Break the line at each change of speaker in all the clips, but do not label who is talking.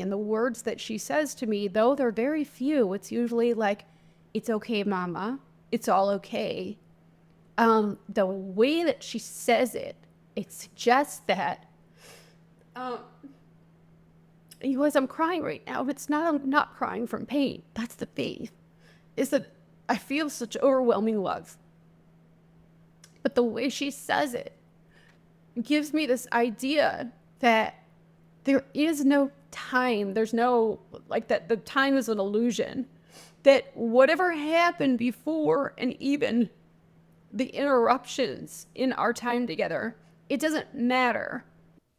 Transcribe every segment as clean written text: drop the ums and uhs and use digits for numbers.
And the words that she says to me, though they're very few, it's usually like, "It's okay, mama. It's all okay." The way that she says it, it suggests that, you guys, I'm crying right now. It's not, I'm not crying from pain. That's the faith. Is that I feel such overwhelming love. But the way she says it gives me this idea that there is no time. There's no, like, that the time is an illusion. That whatever happened before, and even the interruptions in our time together, it doesn't matter.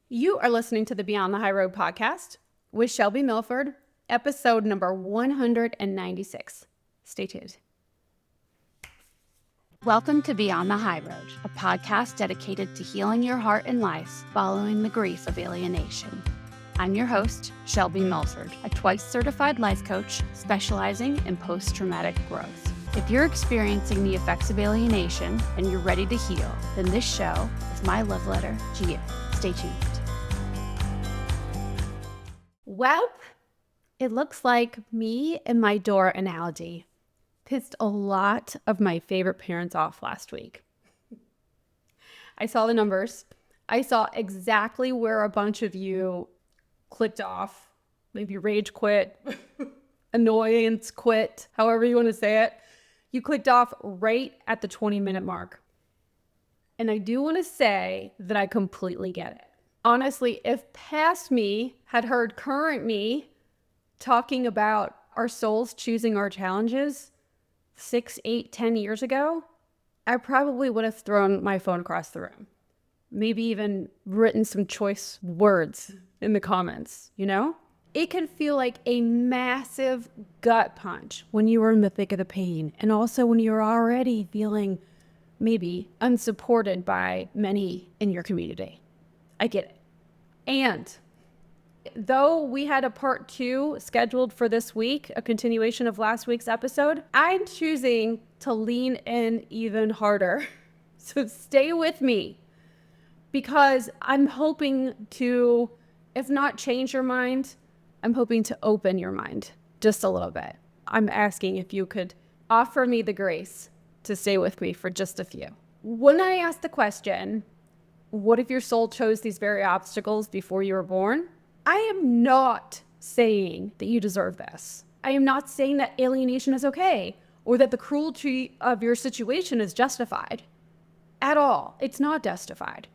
You are listening to the Beyond the High Road podcast with Shelby Milford, episode number 196. Stay tuned. Welcome to Beyond the High Road, a podcast dedicated to healing your heart and life following the grief of alienation. I'm your host, Shelby Milford, a twice-certified life coach specializing in post-traumatic growth. If you're experiencing the effects of alienation and you're ready to heal, then this show is my love letter to you. Stay tuned. Well, it looks like me and my door analogy pissed a lot of my favorite parents off last week. I saw the numbers. I saw exactly where a bunch of you clicked off, maybe rage quit, annoyance quit, however you want to say it. You clicked off right at the 20-minute mark. And I do want to say that I completely get it. Honestly, if past me had heard current me talking about our souls choosing our challenges 6, 8, 10 years ago, I probably would have thrown my phone across the room. Maybe even written some choice words in the comments, you know? It can feel like a massive gut punch when you are in the thick of the pain, and also when you're already feeling maybe unsupported by many in your community. I get it. And though we had a part 2 scheduled for this week, a continuation of last week's episode, I'm choosing to lean in even harder. So stay with me, because I'm hoping to, if not change your mind, I'm hoping to open your mind just a little bit. I'm asking if you could offer me the grace to stay with me for just a few. When I asked the question, what if your soul chose these very obstacles before you were born? I am not saying that you deserve this. I am not saying that alienation is okay or that the cruelty of your situation is justified. At all. It's not justified.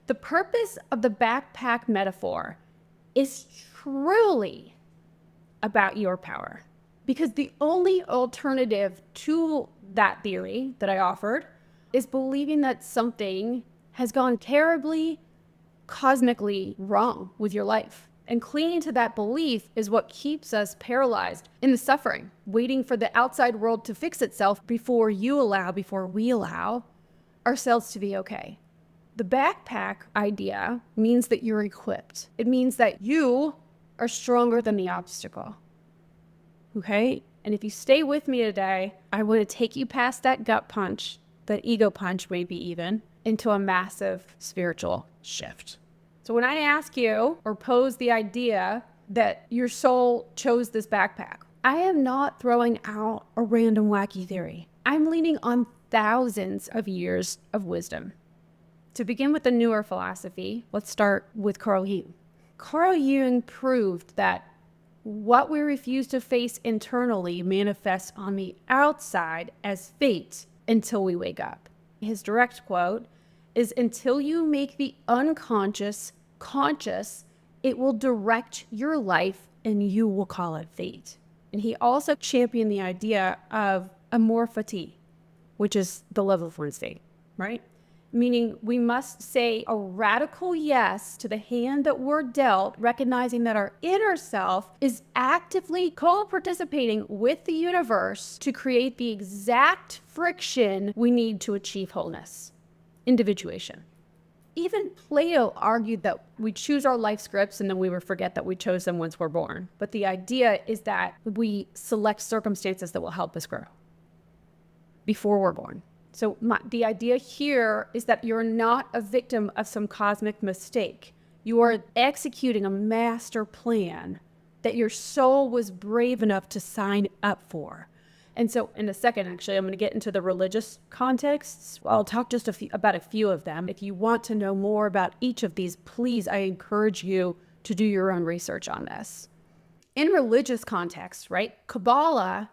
The purpose of the backpack metaphor is truly about your power. Because the only alternative to that theory that I offered is believing that something has gone terribly, cosmically wrong with your life. And clinging to that belief is what keeps us paralyzed in the suffering, waiting for the outside world to fix itself before we allow ourselves to be okay. The backpack idea means that you're equipped. It means that you are stronger than the obstacle. Okay? And if you stay with me today, I want to take you past that gut punch, that ego punch maybe even, into a massive spiritual shift. So when I ask you or pose the idea that your soul chose this backpack, I am not throwing out a random wacky theory. I'm leaning on thousands of years of wisdom. To begin with the newer philosophy, let's start with Carl Jung. Carl Jung proved that what we refuse to face internally manifests on the outside as fate until we wake up. His direct quote is, "Until you make the unconscious conscious, it will direct your life and you will call it fate." And he also championed the idea of amorphity, which is the love of one state, right? Meaning we must say a radical yes to the hand that we're dealt, recognizing that our inner self is actively co-participating with the universe to create the exact friction we need to achieve wholeness, individuation. Even Plato argued that we choose our life scripts and then we would forget that we chose them once we're born. But the idea is that we select circumstances that will help us grow before we're born. So the idea here is that you're not a victim of some cosmic mistake. You are executing a master plan that your soul was brave enough to sign up for. And so in a second, actually, I'm going to get into the religious contexts. I'll talk just about a few of them. If you want to know more about each of these, please, I encourage you to do your own research on this. In religious context, right, Kabbalah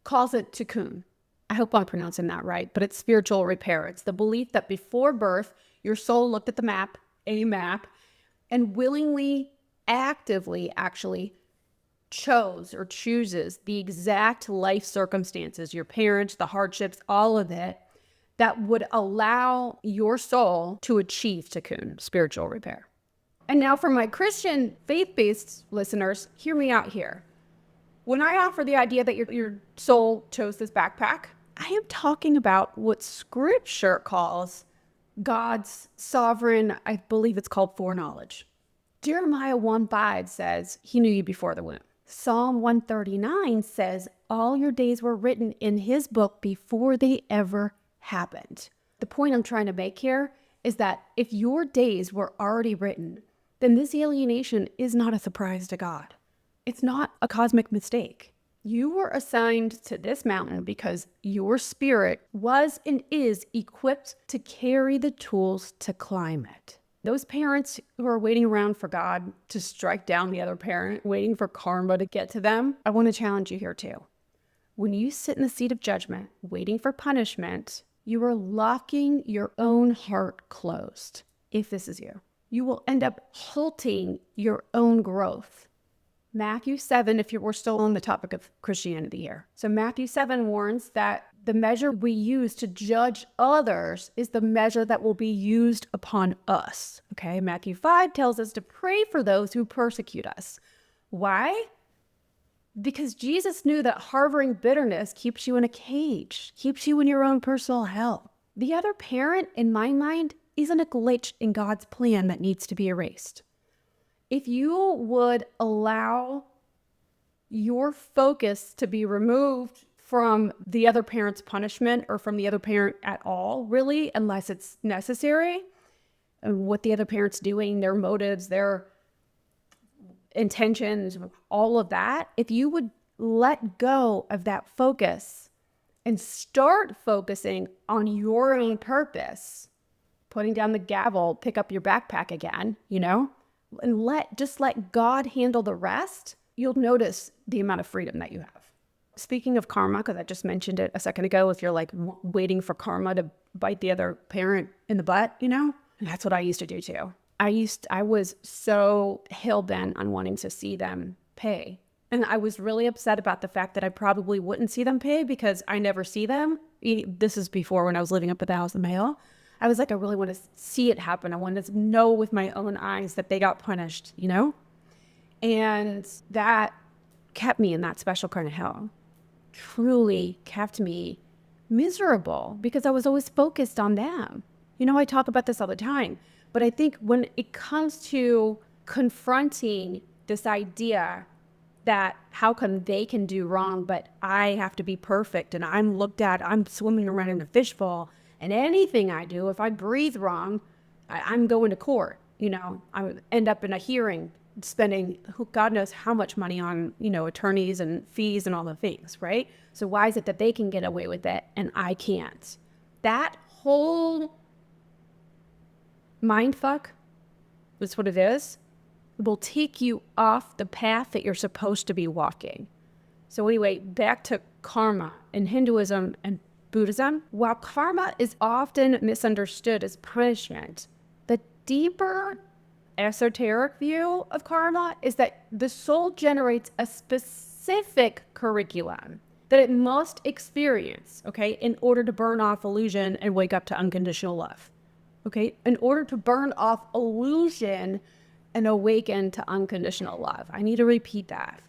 calls it tikkun. I hope I'm pronouncing that right, but it's spiritual repair. It's the belief that before birth, your soul looked at the map, and willingly, actively, actually, chose or chooses the exact life circumstances, your parents, the hardships, all of it, that would allow your soul to achieve tikkun, spiritual repair. And now for my Christian faith-based listeners, hear me out here. When I offer the idea that your soul chose this backpack, I am talking about what Scripture calls God's sovereign, I believe it's called foreknowledge. Jeremiah 1:5 says, he knew you before the womb. Psalm 139 says, all your days were written in his book before they ever happened. The point I'm trying to make here is that if your days were already written, then this alienation is not a surprise to God. It's not a cosmic mistake. You were assigned to this mountain because your spirit was and is equipped to carry the tools to climb it. Those parents who are waiting around for God to strike down the other parent, waiting for karma to get to them, I want to challenge you here too. When you sit in the seat of judgment, waiting for punishment, you are locking your own heart closed. If this is you, you will end up halting your own growth. Matthew 7, if we're still on the topic of Christianity here. So Matthew 7 warns that the measure we use to judge others is the measure that will be used upon us. Okay, Matthew 5 tells us to pray for those who persecute us. Why? Because Jesus knew that harboring bitterness keeps you in a cage, keeps you in your own personal hell. The other parent, in my mind, isn't a glitch in God's plan that needs to be erased. If you would allow your focus to be removed from the other parent's punishment or from the other parent at all, really, unless it's necessary, and what the other parent's doing, their motives, their intentions, all of that, if you would let go of that focus and start focusing on your own purpose, putting down the gavel, pick up your backpack again, and just let God handle the rest, you'll notice the amount of freedom that you have. Speaking of karma, because I just mentioned it a second ago, if you're like waiting for karma to bite the other parent in the butt, that's what I used to do too. I was so hell-bent on wanting to see them pay. And I was really upset about the fact that I probably wouldn't see them pay because I never see them. This is before when I was living up at the house of mail. I was like, I really want to see it happen. I wanted to know with my own eyes that they got punished, And that kept me in that special kind of hell. Truly kept me miserable because I was always focused on them. I talk about this all the time, but I think when it comes to confronting this idea that how come they can do wrong, but I have to be perfect and I'm swimming around in a fishbowl. And anything I do, if I breathe wrong, I'm going to court. I end up in a hearing spending God knows how much money on, attorneys and fees and all the things, right? So why is it that they can get away with it and I can't? That whole mindfuck, that's what it is, will take you off the path that you're supposed to be walking. So anyway, back to karma in Hinduism and Buddhism. While karma is often misunderstood as punishment, the deeper esoteric view of karma is that the soul generates a specific curriculum that it must experience, okay, in order to burn off illusion and wake up to unconditional love, okay? In order to burn off illusion and awaken to unconditional love. I need to repeat that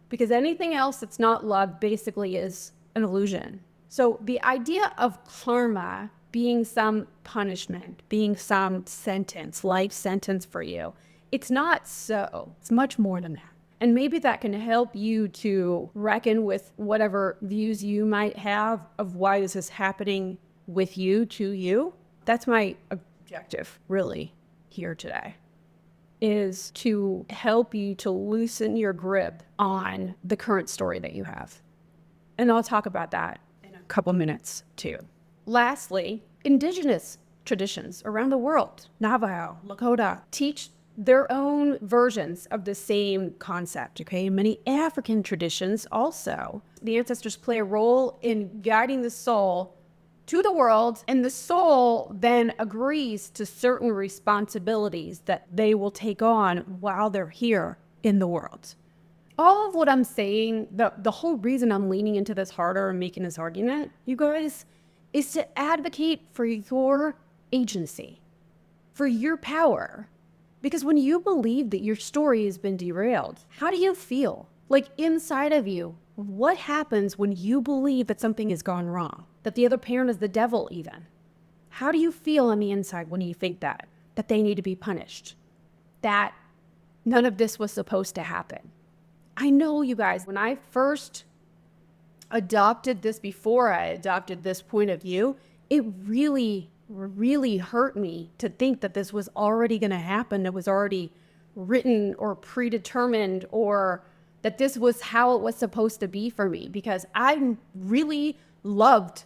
because anything else that's not love basically is an illusion. So the idea of karma being some punishment, being some sentence, life sentence for you, it's not so. It's much more than that. And maybe that can help you to reckon with whatever views you might have of why this is happening with you, to you. That's my objective, really, here today. is to help you to loosen your grip on the current story that you have. And I'll talk about that in a couple minutes too. Lastly, indigenous traditions around the world, Navajo, Lakota, teach their own versions of the same concept, okay? Many African traditions also. The ancestors play a role in guiding the soul to the world, and the soul then agrees to certain responsibilities that they will take on while they're here in the world. All of what I'm saying, the whole reason I'm leaning into this harder and making this argument, you guys, is to advocate for your agency, for your power. Because when you believe that your story has been derailed, how do you feel? Like inside of you, what happens when you believe that something has gone wrong? That the other parent is the devil even? How do you feel on the inside when you think that? That they need to be punished? That none of this was supposed to happen? I know, you guys, when I first adopted this, before I adopted this point of view, it really hurt me to think that this was already going to happen. It was already written or predetermined, or that this was how it was supposed to be for me, because I really loved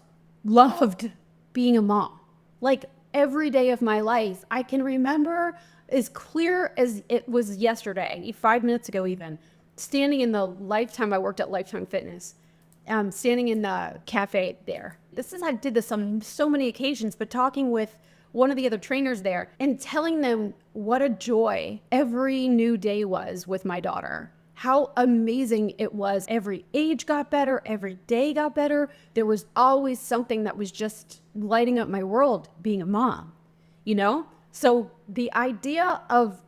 being a mom. Like every day of my life, I can remember as clear as it was yesterday, 5 minutes ago even, standing in the Lifetime, I worked at Lifetime Fitness, standing in the cafe there. I did this on so many occasions, but talking with one of the other trainers there and telling them what a joy every new day was with my daughter. How amazing it was. Every age got better. Every day got better. There was always something that was just lighting up my world being a mom, you know? So the idea of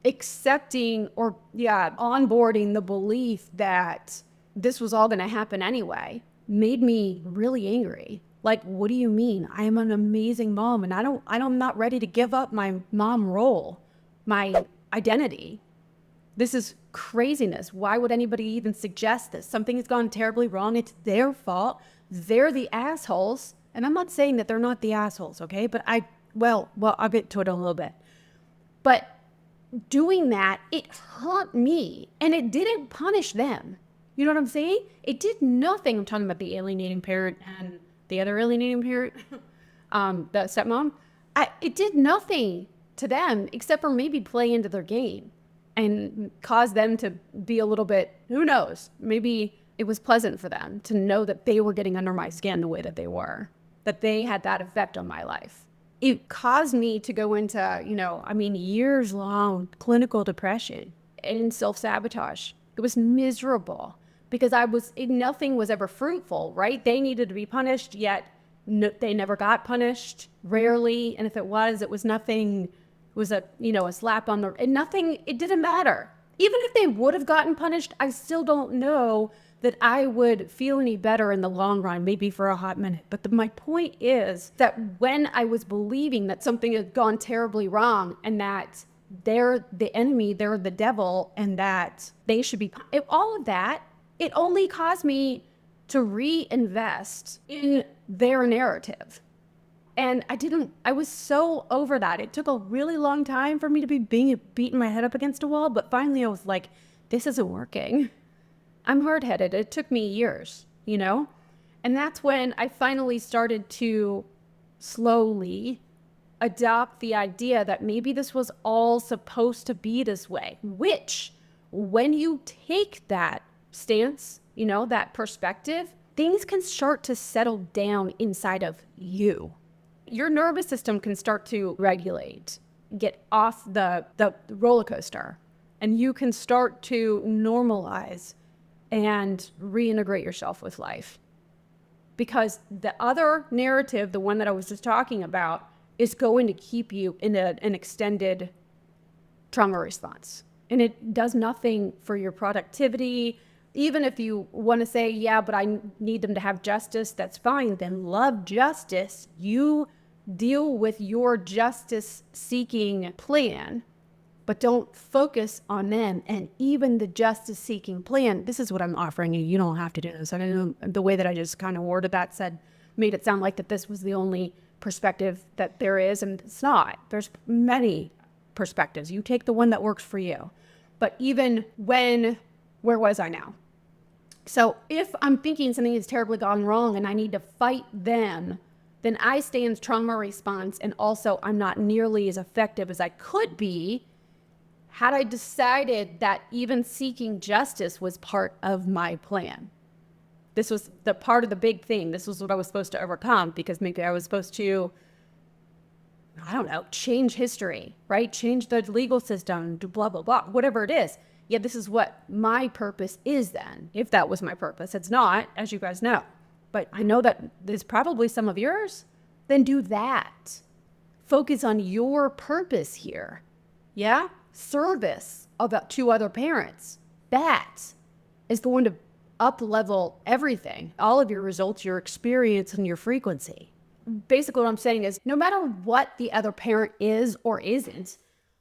accepting or onboarding the belief that this was all going to happen anyway made me really angry. Like, what do you mean? I am an amazing mom, and I'm not ready to give up my mom role, my identity. This is craziness. Why would anybody even suggest this? Something has gone terribly wrong. It's their fault. They're the assholes. And I'm not saying that they're not the assholes, okay? But I'll get to it a little bit. But doing that, it hurt me, and it didn't punish them. You know what I'm saying? It did nothing. I'm talking about the alienating parent and the other alienating parent, the stepmom. It did nothing to them except for maybe play into their game and cause them to be a little bit, who knows, maybe it was pleasant for them to know that they were getting under my skin the way that they were, that they had that effect on my life. It caused me to go into, years-long clinical depression and self-sabotage. It was miserable because nothing was ever fruitful, right? They needed to be punished, yet they never got punished, rarely. And if it was nothing, it was a slap on the, and nothing, it didn't matter. Even if they would have gotten punished, I still don't know that I would feel any better in the long run, maybe for a hot minute. But my point is that when I was believing that something had gone terribly wrong and that they're the enemy, they're the devil, and that they should be, all of that, it only caused me to reinvest in their narrative. And I was so over that. It took a really long time for me to be beating my head up against a wall, but finally I was like, this isn't working. I'm hard-headed. It took me years, And that's when I finally started to slowly adopt the idea that maybe this was all supposed to be this way, which when you take that stance, that perspective, things can start to settle down inside of you. Your nervous system can start to regulate, get off the roller coaster, and you can start to normalize and reintegrate yourself with life. Because the other narrative, the one that I was just talking about, is going to keep you in an extended trauma response. And it does nothing for your productivity. Even if you want to say, yeah, but I need them to have justice, that's fine. Then love justice. You deal with your justice-seeking plan, but don't focus on them. And even the justice-seeking plan, this is what I'm offering you. You don't have to do this. I know the way that I just kind of worded that made it sound like that this was the only perspective that there is, and it's not. There's many perspectives. You take the one that works for you. But even when, where was I now? So if I'm thinking something has terribly gone wrong and I need to fight them, then I stay in trauma response, and also I'm not nearly as effective as I could be had I decided that even seeking justice was part of my plan. This was the part of the big thing. This was what I was supposed to overcome, because maybe I was supposed to, I don't know, change history, right? Change the legal system, do blah, blah, blah, whatever it is. Yeah, this is what my purpose is then, if that was my purpose. It's not, as you guys know. But I know that there's probably some of yours. Then do that. Focus on your purpose here. Yeah? Service to other parents. That is going to up-level everything. All of your results, your experience, and your frequency. Basically what I'm saying is, no matter what the other parent is or isn't,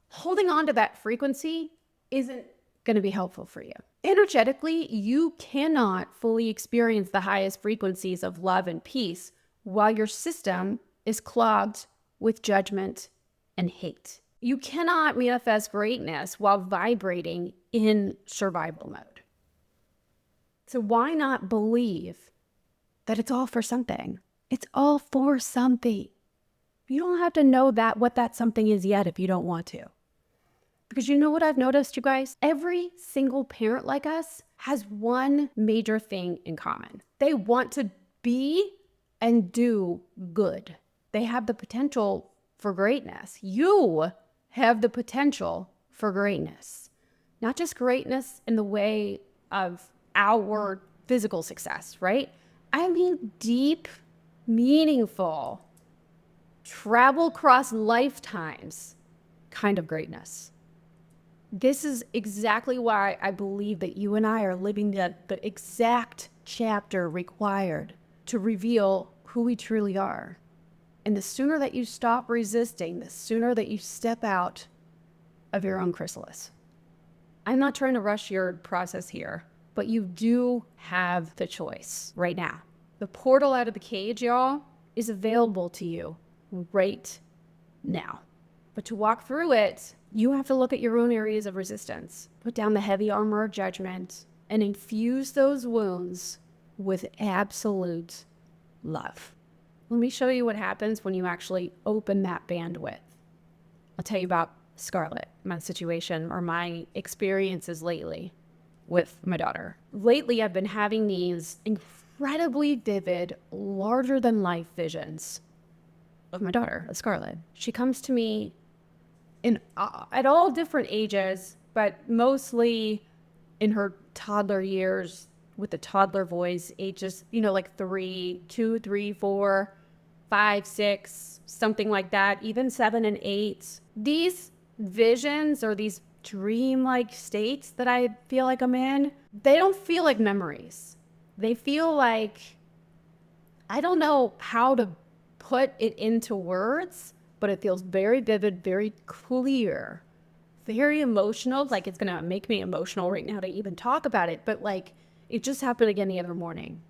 holding on to that frequency isn't going to be helpful for you. Energetically, you cannot fully experience the highest frequencies of love and peace while your system is clogged with judgment and hate. You cannot manifest greatness while vibrating in survival mode. So why not believe that it's all for something? It's all for something. You don't have to know what that something is yet if you don't want to. Because you know what I've noticed, you guys? Every single parent like us has one major thing in common. They want to be and do good. They have the potential for greatness. You have the potential for greatness. Not just greatness in the way of our physical success, right? I mean deep, meaningful, travel across lifetimes kind of greatness. This is exactly why I believe that you and I are living the exact chapter required to reveal who we truly are. And the sooner that you stop resisting, the sooner that you step out of your own chrysalis. I'm not trying to rush your process here, but you do have the choice right now. The portal out of the cage, y'all, is available to you right now. But to walk through it, you have to look at your own areas of resistance, put down the heavy armor of judgment, and infuse those wounds with absolute love. Let me show you what happens when you actually open that bandwidth. I'll tell you about Scarlett, my situation or my experiences lately with my daughter. Lately, I've been having these incredibly vivid, larger-than-life visions of my daughter, Scarlett. She comes to me at all different ages, but mostly in her toddler years with the toddler voice, ages, like 2, 3, 4, 5, 6, something like that, even 7 and 8. These visions or these dream-like states that I feel like I'm in, they don't feel like memories. They feel like, I don't know how to put it into words, but it feels very vivid, very clear, very emotional. Like it's gonna make me emotional right now to even talk about it, but like it just happened again the other morning,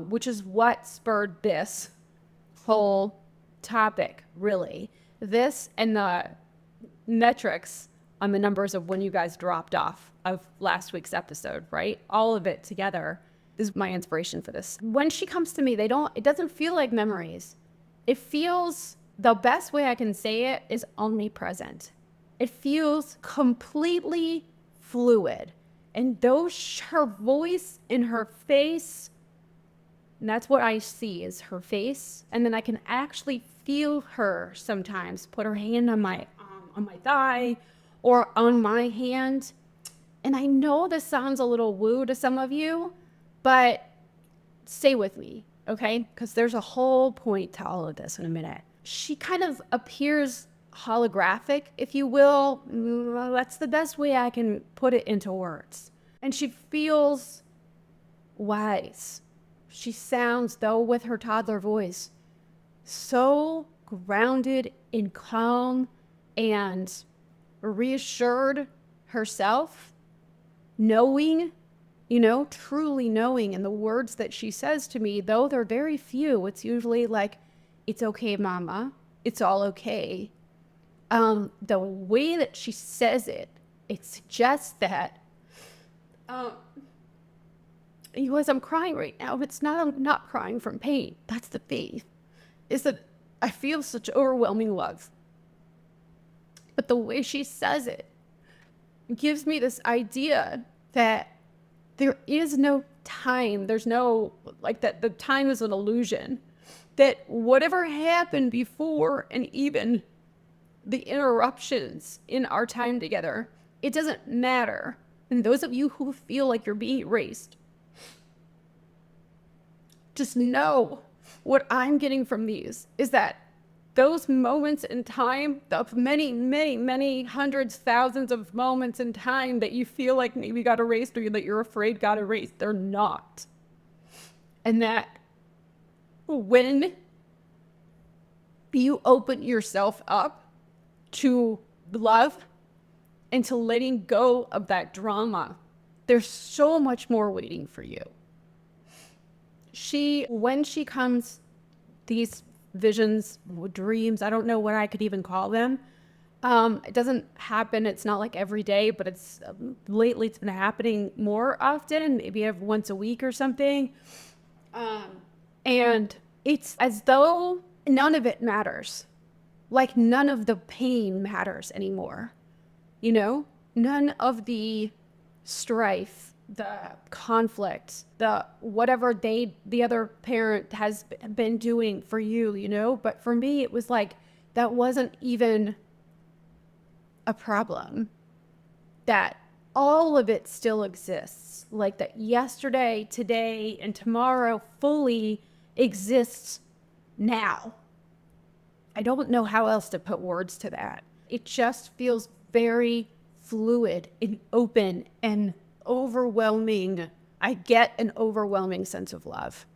which is what spurred this whole topic, really. This and the metrics on the numbers of when you guys dropped off of last week's episode, right? All of it together is my inspiration for this. When she comes to me, it doesn't feel like memories. It feels, the best way I can say it is omnipresent. It feels completely fluid. And her voice and her face, and that's what I see is her face. And then I can actually feel her sometimes put her hand on my thigh or on my hand. And I know this sounds a little woo to some of you, but stay with me, okay? Because there's a whole point to all of this in a minute. She kind of appears holographic, if you will. That's the best way I can put it into words. And she feels wise. She sounds, though, with her toddler voice, so grounded and calm and reassured herself, knowing, truly knowing. And the words that she says to me, though they're very few, it's usually like, "It's okay, mama. It's all okay. The way that she says it, it suggests that, you guys, I'm crying right now, but it's not, I'm not crying from pain. That's the thing, is that I feel such overwhelming love. But the way she says it gives me this idea that there is no time. There's no, like, that the time is an illusion. That whatever happened before, and even the interruptions in our time together, it doesn't matter. And those of you who feel like you're being erased, just know what I'm getting from these is that those moments in time, of many, many, many hundreds, thousands of moments in time that you feel like maybe got erased or that you're afraid got erased, they're not. And that when you open yourself up to love and to letting go of that drama, there's so much more waiting for you. When she comes, these visions, dreams, I don't know what I could even call them. It doesn't happen. It's not like every day, but it's lately it's been happening more often, maybe once a week or something. And it's as though none of it matters. Like none of the pain matters anymore. You know, none of the strife, the conflict, the whatever the other parent has been doing for you, you know? But for me, it was like, that wasn't even a problem. That all of it still exists. Like that yesterday, today, and tomorrow fully exists now. I don't know how else to put words to that. It just feels very fluid and open and overwhelming. I get an overwhelming sense of love.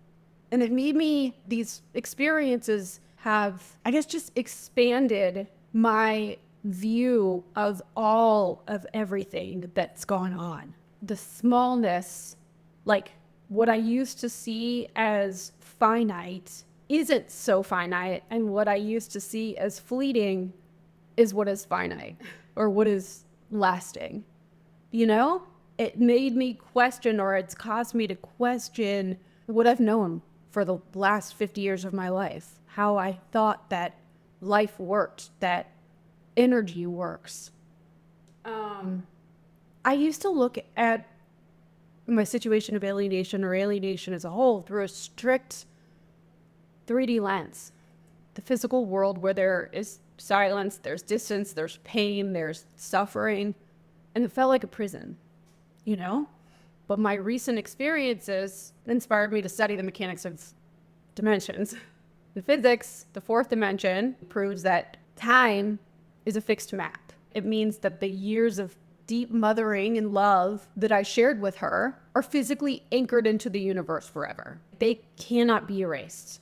And it made me, these experiences have, I guess, just expanded my view of all of everything that's gone on. The smallness, like what I used to see as finite isn't so finite, and what I used to see as fleeting is what is finite, or what is lasting. You know? It made me question, or it's caused me to question what I've known for the last 50 years of my life. How I thought that life worked, that energy works. I used to look at my situation of alienation, or alienation as a whole, through a strict 3D lens. The physical world where there is silence, there's distance, there's pain, there's suffering, and it felt like a prison. You know? But my recent experiences inspired me to study the mechanics of dimensions. The physics, the fourth dimension, proves that time is a fixed map. It means that the years of deep mothering and love that I shared with her are physically anchored into the universe forever. They cannot be erased.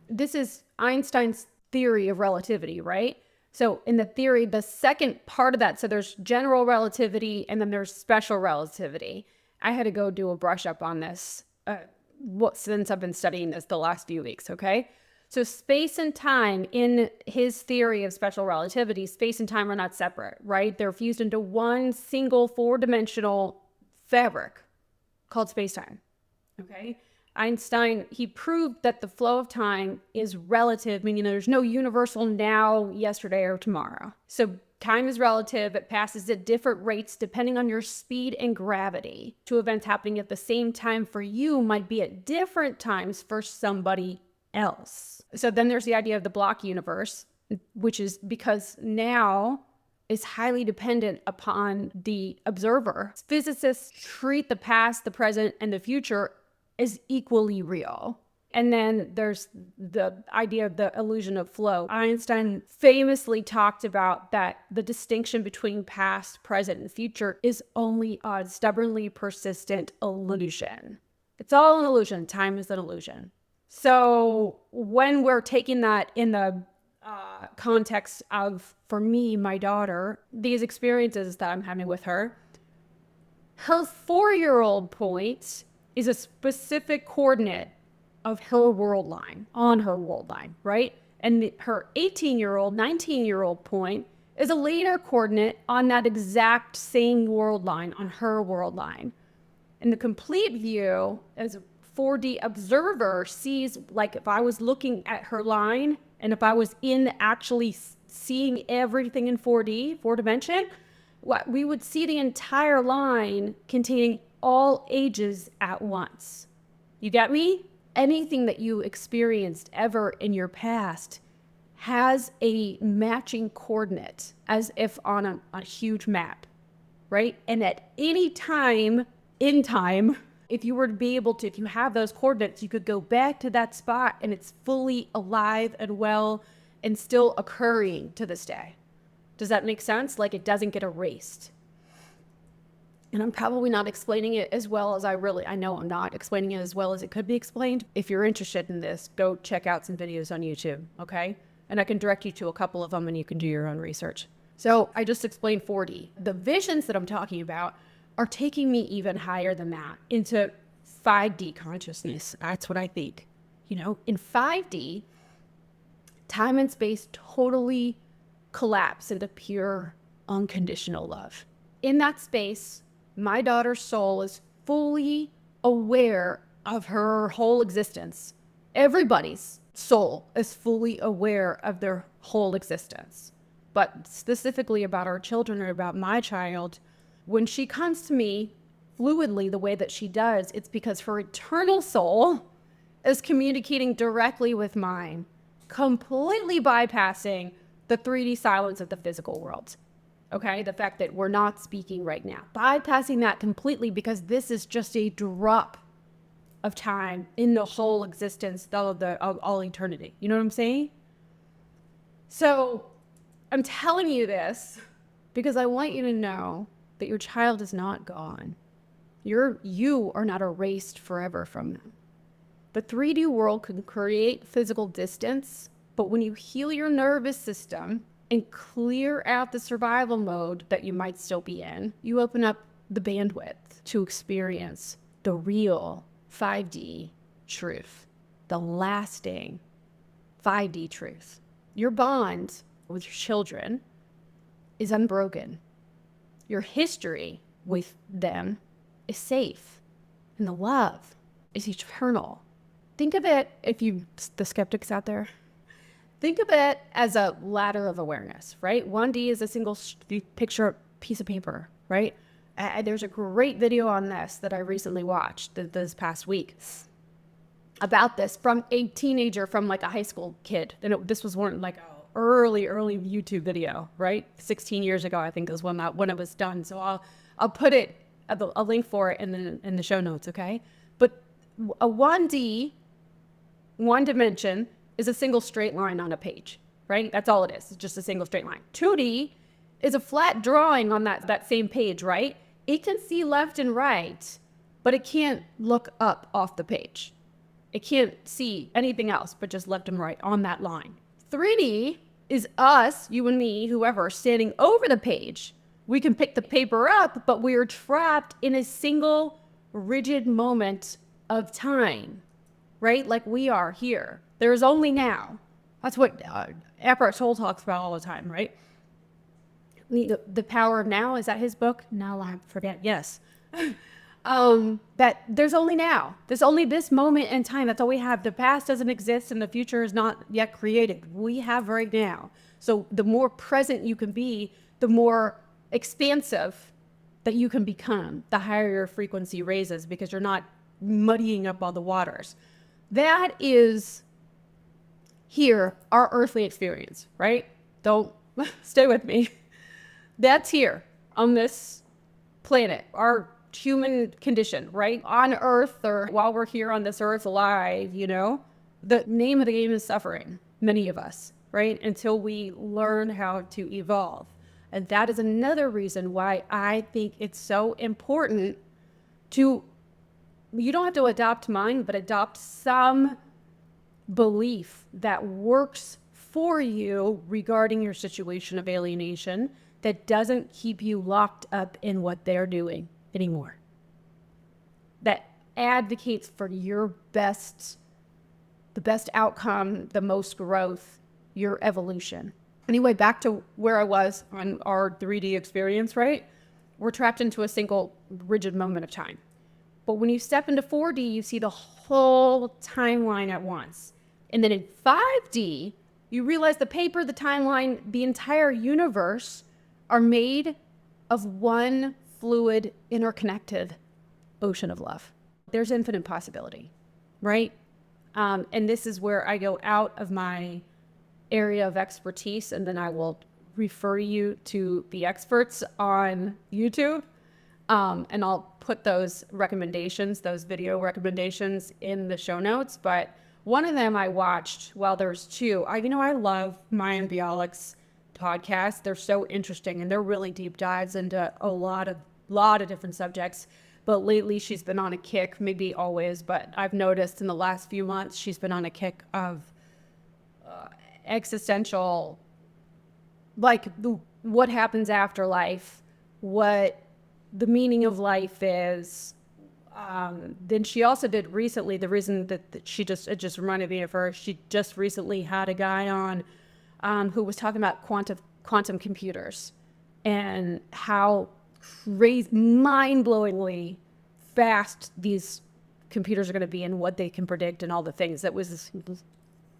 This is Einstein's theory of relativity, right? So in the theory, the second part of that, so there's general relativity and then there's special relativity. I had to go do a brush up on this since I've been studying this the last few weeks, okay? So space and time, in his theory of special relativity, space and time are not separate, right? They're fused into one single four-dimensional fabric called space-time, okay? Einstein, he proved that the flow of time is relative, meaning there's no universal now, yesterday, or tomorrow. So time is relative. It passes at different rates depending on your speed and gravity. Two events happening at the same time for you might be at different times for somebody else. So then there's the idea of the block universe, which is because now is highly dependent upon the observer. Physicists treat the past, the present, and the future is equally real. And then there's the idea of the illusion of flow. Einstein famously talked about that the distinction between past, present, and future is only a stubbornly persistent illusion. It's all an illusion. Time is an illusion. So when we're taking that in the context of, for me, my daughter, these experiences that I'm having with her 4-year-old point is a specific coordinate of her world line, on her world line, right? And her 18-year-old, 19-year-old point is a later coordinate on that exact same world line, on her world line. And the complete view, as a 4D observer sees, like if I was looking at her line, and if I was in actually seeing everything in 4D, 4 dimension, we would see the entire line containing all ages at once. You get me? Anything that you experienced ever in your past has a matching coordinate, as if on a huge map, right? And at any time in time, if you were to be able to, if you have those coordinates, you could go back to that spot and it's fully alive and well and still occurring to this day. Does that make sense? Like, it doesn't get erased. And I'm probably not explaining it as well as I know I'm not explaining it as well as it could be explained. If you're interested in this, go check out some videos on YouTube, okay? And I can direct you to a couple of them and you can do your own research. So I just explained 4D. The visions that I'm talking about are taking me even higher than that, into 5D consciousness. That's what I think. You know, in 5D, time and space totally collapse into pure, unconditional love. In that space, my daughter's soul is fully aware of her whole existence. Everybody's soul is fully aware of their whole existence. But specifically about our children, or about my child, when she comes to me fluidly the way that she does, it's because her eternal soul is communicating directly with mine, completely bypassing the 3D silence of the physical world. Okay, the fact that we're not speaking right now, bypassing that completely, because this is just a drop of time in the whole existence of all eternity. You know what I'm saying? So I'm telling you this because I want you to know that your child is not gone. You are not erased forever from them. The 3D world can create physical distance, but when you heal your nervous system and clear out the survival mode that you might still be in, you open up the bandwidth to experience the real 5D truth, the lasting 5D truth. Your bond with your children is unbroken. Your history with them is safe, and the love is eternal. Think of it, the skeptics out there, think of it as a ladder of awareness, right? 1D is a single picture piece of paper, right? There's a great video on this that I recently watched this past week about this, from a teenager, from like a high school kid. And this was one like early YouTube video, right? 16 years ago, I think is when it was done. So I'll put a link for it in the show notes, okay? But a 1D, one dimension, is a single straight line on a page, right? That's all it is. It's just a single straight line. 2D is a flat drawing on that same page, right? It can see left and right, but it can't look up off the page. It can't see anything else but just left and right on that line. 3D is us, you and me, whoever, standing over the page. We can pick the paper up, but we're trapped in a single rigid moment of time, right? Like we are here. There is only now. That's what Eckhart Tolle talks about all the time, right? The Power of Now, is that his book? No, I forget. Yes. That there's only now. There's only this moment in time. That's all we have. The past doesn't exist and the future is not yet created. We have right now. So the more present you can be, the more expansive that you can become, the higher your frequency raises, because you're not muddying up all the waters. That is here, our earthly experience, right? Don't stay with me. That's here on this planet, our human condition, right? On Earth, or while we're here on this Earth alive, you know, the name of the game is suffering, many of us, right? Until we learn how to evolve. And that is another reason why I think it's so important you don't have to adopt mine, but adopt some belief that works for you regarding your situation of alienation, that doesn't keep you locked up in what they're doing anymore. That advocates for your best, the best outcome, the most growth, your evolution. Anyway, back to where I was on our 3D experience, right? We're trapped into a single rigid moment of time. But when you step into 4D, you see the whole timeline at once. And then in 5D, you realize the paper, the timeline, the entire universe are made of one fluid, interconnected ocean of love. There's infinite possibility, right? And this is where I go out of my area of expertise, and then I will refer you to the experts on YouTube. And I'll put those recommendations, those video recommendations in the show notes. But one of them I watched, well, there's two. I love Maya Bialik's podcast. They're so interesting, and they're really deep dives into a lot of different subjects. But lately she's been on a kick, maybe always, but I've noticed in the last few months, she's been on a kick of existential, like what happens after life, what the meaning of life is. Then she also did recently, the reason that it just reminded me of her, she just recently had a guy on who was talking about quantum computers and how crazy, mind-blowingly fast these computers are going to be and what they can predict and all the things. That was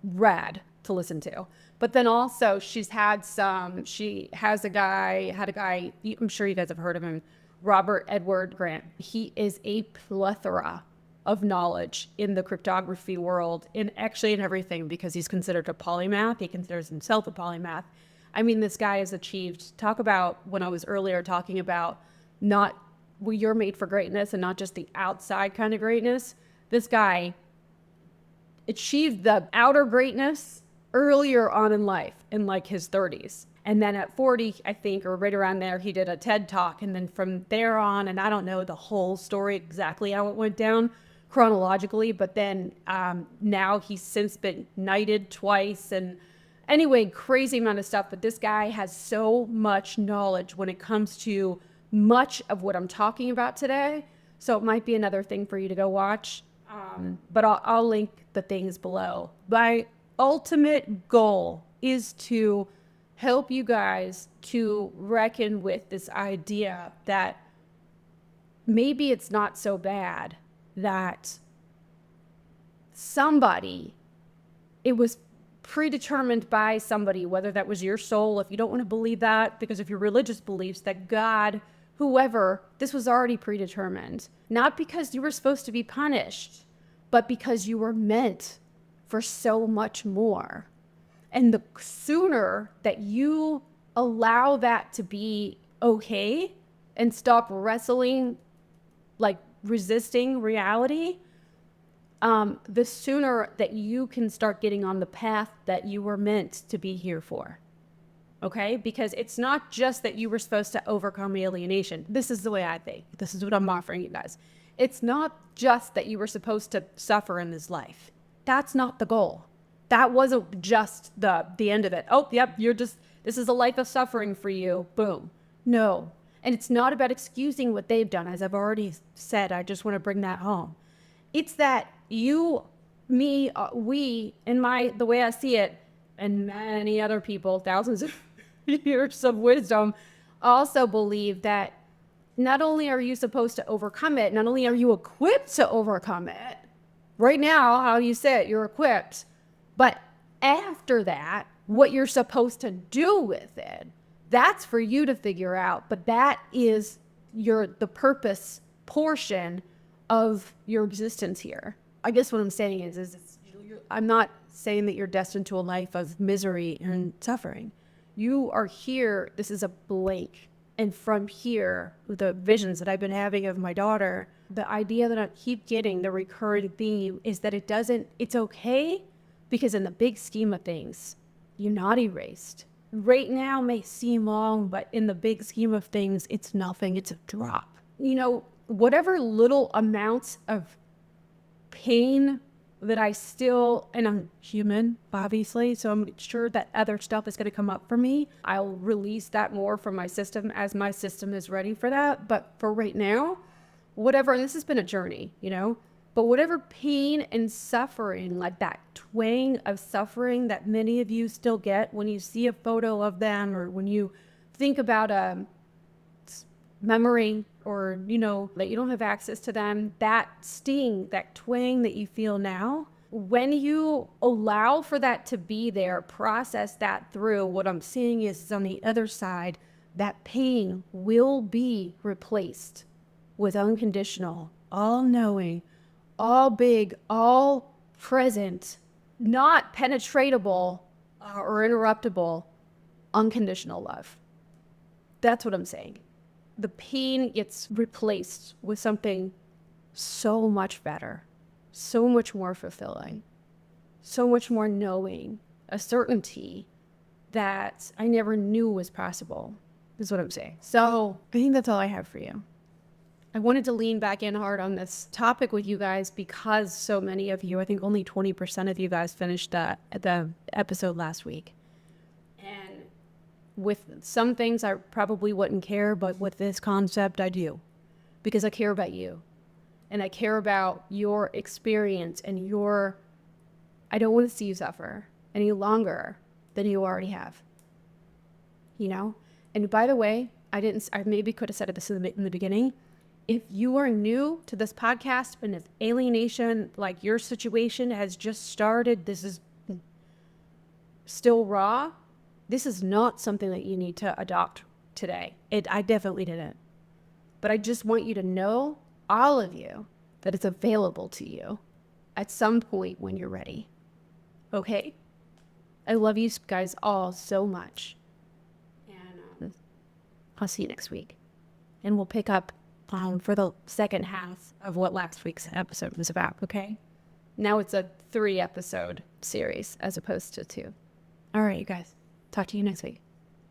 rad to listen to. But then also she had a guy, I'm sure you guys have heard of him, Robert Edward Grant. He is a plethora of knowledge in the cryptography world, in everything, because he's considered a polymath. He considers himself a polymath. I mean, this guy has achieved, talk about when I was earlier talking about you're made for greatness and not just the outside kind of greatness. This guy achieved the outer greatness earlier on in life, in like his 30s. And then at 40, I think, or right around there, he did a TED Talk. And then from there on, and I don't know the whole story exactly how it went down chronologically, but then now he's since been knighted twice. And anyway, crazy amount of stuff. But this guy has so much knowledge when it comes to much of what I'm talking about today. So it might be another thing for you to go watch. But I'll link the things below. My ultimate goal is to help you guys to reckon with this idea that maybe it's not so bad that it was predetermined by somebody, whether that was your soul, if you don't want to believe that, because of your religious beliefs, that God, whoever, this was already predetermined. Not because you were supposed to be punished, but because you were meant for so much more. And the sooner that you allow that to be okay and stop wrestling, like resisting reality, the sooner that you can start getting on the path that you were meant to be here for. Okay? Because it's not just that you were supposed to overcome alienation. This is the way I think. This is what I'm offering you guys. It's not just that you were supposed to suffer in this life. That's not the goal. That wasn't just the end of it. Oh, yep, this is a life of suffering for you. Boom. No. And it's not about excusing what they've done. As I've already said, I just want to bring that home. It's that you, me, we, the way I see it, and many other people, thousands of years of wisdom, also believe that not only are you supposed to overcome it, not only are you equipped to overcome it, right now, how you say it, you're equipped, but after that, what you're supposed to do with it, that's for you to figure out. But that is the purpose portion of your existence here. I guess what I'm saying is I'm not saying that you're destined to a life of misery and suffering. You are here. This is a blank. And from here, the visions that I've been having of my daughter, the idea that I keep getting, the recurring theme, is that it's okay, because in the big scheme of things, you're not erased. Right now may seem long, but in the big scheme of things, it's nothing. It's a drop. Whatever little amounts of pain that and I'm human, obviously, so I'm sure that other stuff is going to come up for me. I'll release that more from my system as my system is ready for that. But for right now, whatever, and this has been a journey, But whatever pain and suffering, like that twang of suffering that many of you still get when you see a photo of them or when you think about a memory or, that you don't have access to them, that sting, that twang that you feel now, when you allow for that to be there, process that through, what I'm seeing is on the other side, that pain will be replaced with unconditional, all-knowing, all big, all present, not penetratable or interruptible, unconditional love. That's what I'm saying. The pain gets replaced with something so much better, so much more fulfilling, so much more knowing, a certainty that I never knew was possible, is what I'm saying. So I think that's all I have for you. I wanted to lean back in hard on this topic with you guys because so many of you, I think only 20% of you guys finished the episode last week. And with some things I probably wouldn't care, but with this concept I do, because I care about you and I care about your experience and I don't want to see you suffer any longer than you already have, And by the way, I maybe could have said this in the beginning. If you are new to this podcast and if alienation, like your situation has just started, this is still raw, this is not something that you need to adopt today. I definitely didn't. But I just want you to know, all of you, that it's available to you at some point when you're ready. Okay? I love you guys all so much. And I'll see you next week. And we'll pick up for the second half of what last week's episode was about, okay? Now it's a 3-episode series as opposed to 2. All right, you guys. Talk to you next week.